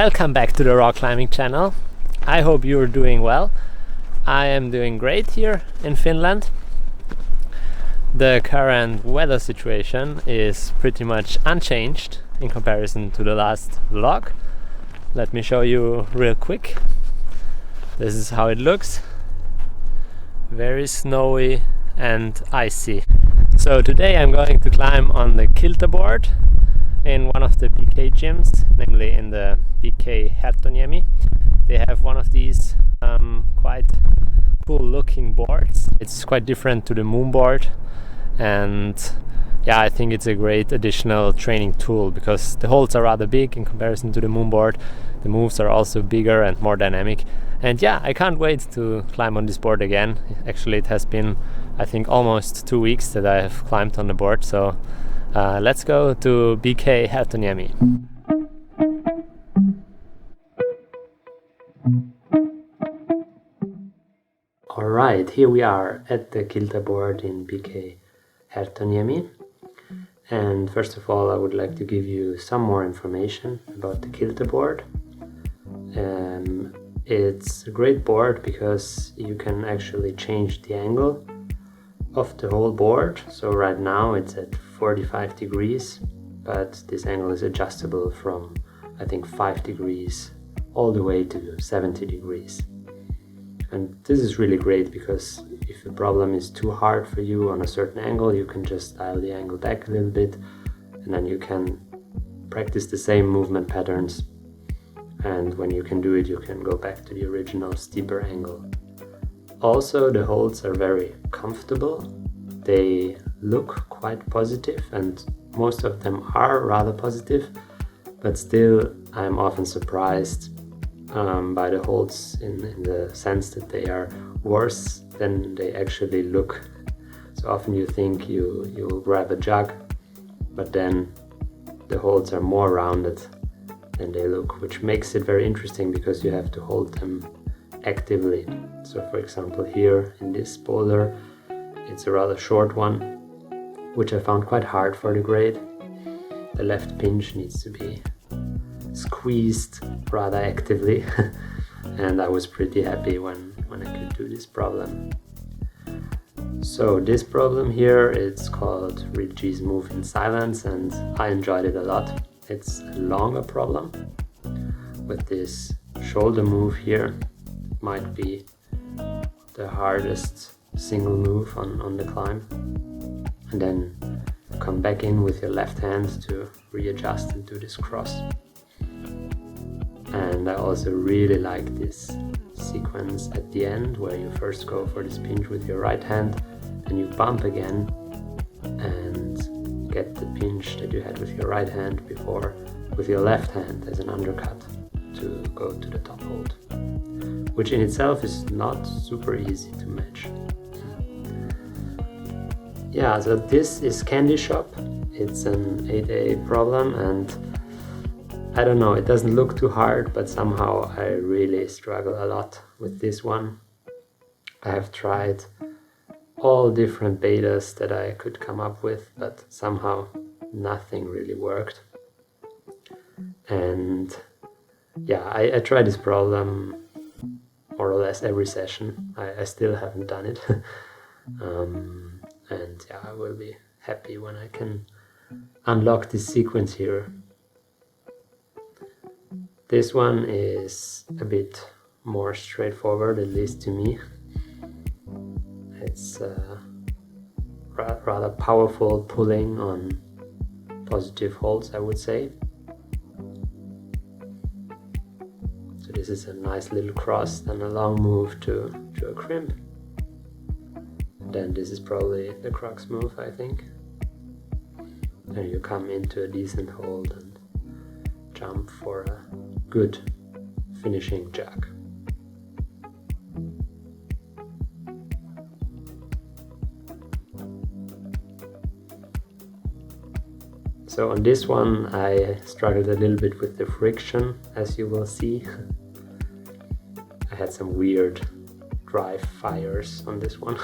Welcome back to the Rawclimbing channel. I hope you're doing well. I am doing great here in Finland. The current weather situation is pretty much unchanged in comparison to the last vlog. Let me show you real quick. This is how it looks. Very snowy and icy. So today I'm going to climb on the Kilterboard in one of the BK gyms, namely in the BK Herttoniemi. They have one of these quite cool looking boards. It's quite different to the moon board, and yeah, I think it's a great additional training tool because the holds are rather big in comparison to the moon board. The moves are also bigger and more dynamic, and yeah, I can't wait to climb on this board again. Actually, it has been, I think, almost 2 weeks that I have climbed on the board, so let's go to BK Herttoniemi. Alright, here we are at the Kilterboard in BK Herttoniemi. And first of all, I would like to give you some more information about the Kilterboard. It's a great board because you can actually change the angle of the whole board. So right now it's at 45 degrees, but this angle is adjustable from, I think, 5 degrees all the way to 70 degrees. And this is really great because if the problem is too hard for you on a certain angle, you can just dial the angle back a little bit, and then you can practice the same movement patterns. And when you can do it, you can go back to the original steeper angle. Also, the holds are very comfortable. They look quite positive, and most of them are rather positive, but still I'm often surprised by the holds in the sense that they are worse than they actually look. So often you think you'll grab a jug, but then the holds are more rounded than they look, which makes it very interesting because you have to hold them actively. So for example, here in this boulder, it's a rather short one, which I found quite hard for the grade. The left pinch needs to be squeezed rather actively and I was pretty happy when I could do this problem. So this problem here, it's called Reggie's Move in Silence, and I enjoyed it a lot. It's a longer problem with this shoulder move here. It might be the hardest single move on the climb, and then come back in with your left hand to readjust and do this cross. And I also really like this sequence at the end where you first go for this pinch with your right hand, then you bump again and get the pinch that you had with your right hand before with your left hand as an undercut to go to the top hold, which in itself is not super easy to match. Yeah, so this is Candy Shop. It's an 8A problem, and I don't know, it doesn't look too hard, but somehow I really struggle a lot with this one. I have tried all different betas that I could come up with, but somehow nothing really worked. And yeah, I try this problem more or less every session. I still haven't done it. And yeah, I will be happy when I can unlock this sequence here. This one is a bit more straightforward, at least to me. It's rather powerful pulling on positive holds, I would say. So this is a nice little cross, then a long move to a crimp. And then this is probably the crux move, I think. Then you come into a decent hold and jump for a good finishing jug. So on this one I struggled a little bit with the friction, as you will see. I had some weird dry fires on this one.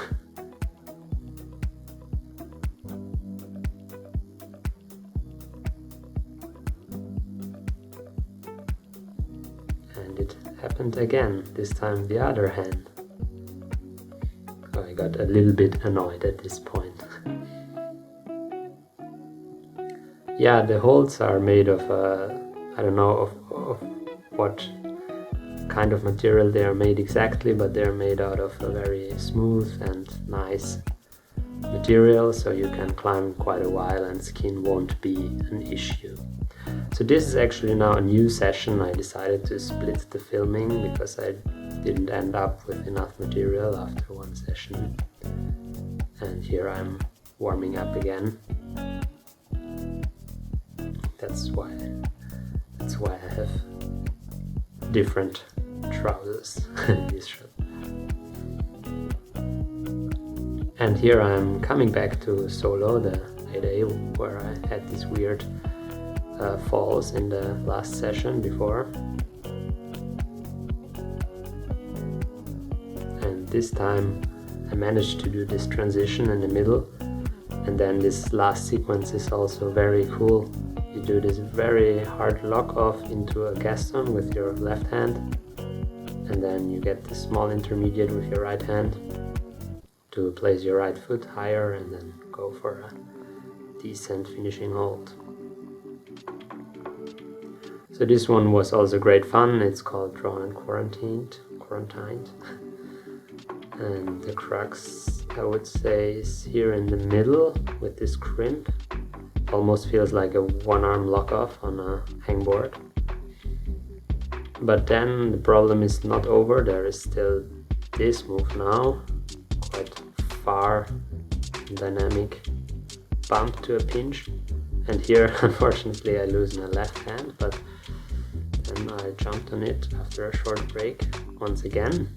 it happened again, this time the other hand. So I got a little bit annoyed at this point. Yeah, the holes are made of, I don't know of what kind of material they are made exactly, but they're made out of a very smooth and nice material, so you can climb quite a while and skin won't be an issue. So this is actually now a new session. I decided to split the filming because I didn't end up with enough material after one session. And here I'm warming up again. That's why I have different trousers in this shot. And here I'm coming back to solo, the 8A, where I had these weird falls in the last session before. And this time I managed to do this transition in the middle, and then this last sequence is also very cool. You do this very hard lock off into a gaston with your left hand, and then you get the small intermediate with your right hand to place your right foot higher and then go for a decent finishing hold. So this one was also great fun. It's called Drawn and Quarantined. And the crux, I would say, is here in the middle with this crimp. Almost feels like a one-arm lock-off on a hangboard. But then the problem is not over. There is still this move now, quite far dynamic bump to a pinch. And here, unfortunately, I lose my left hand, but then I jumped on it after a short break once again.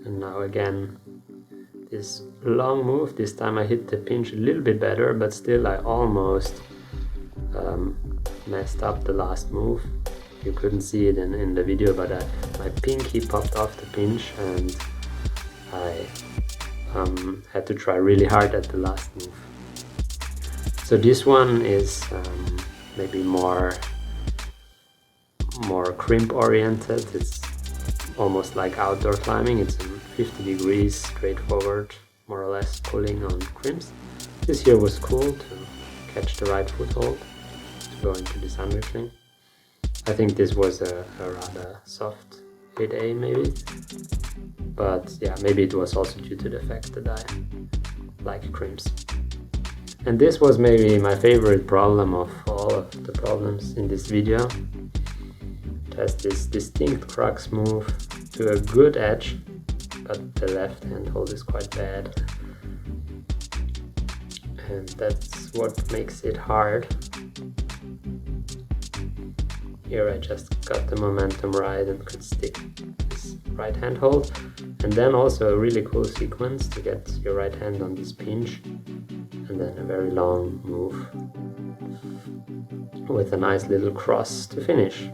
And now again, this long move. This time I hit the pinch a little bit better, but still I almost messed up the last move. You couldn't see it in the video, but my pinky popped off the pinch and I had to try really hard at the last move. So this one is maybe more crimp oriented. It's almost like outdoor climbing. It's 50 degrees straight forward, more or less pulling on crimps. This here was cool to catch the right foothold to go into this undercling. I think this was a rather soft 8A maybe, but yeah, maybe it was also due to the fact that I like crimps. And this was maybe my favorite problem of all of the problems in this video. It has this distinct crux move to a good edge, but the left hand hold is quite bad. And that's what makes it hard. Here I just got the momentum right and could stick this right hand hold. And then also a really cool sequence to get your right hand on this pinch. And then a very long move with a nice little cross to finish.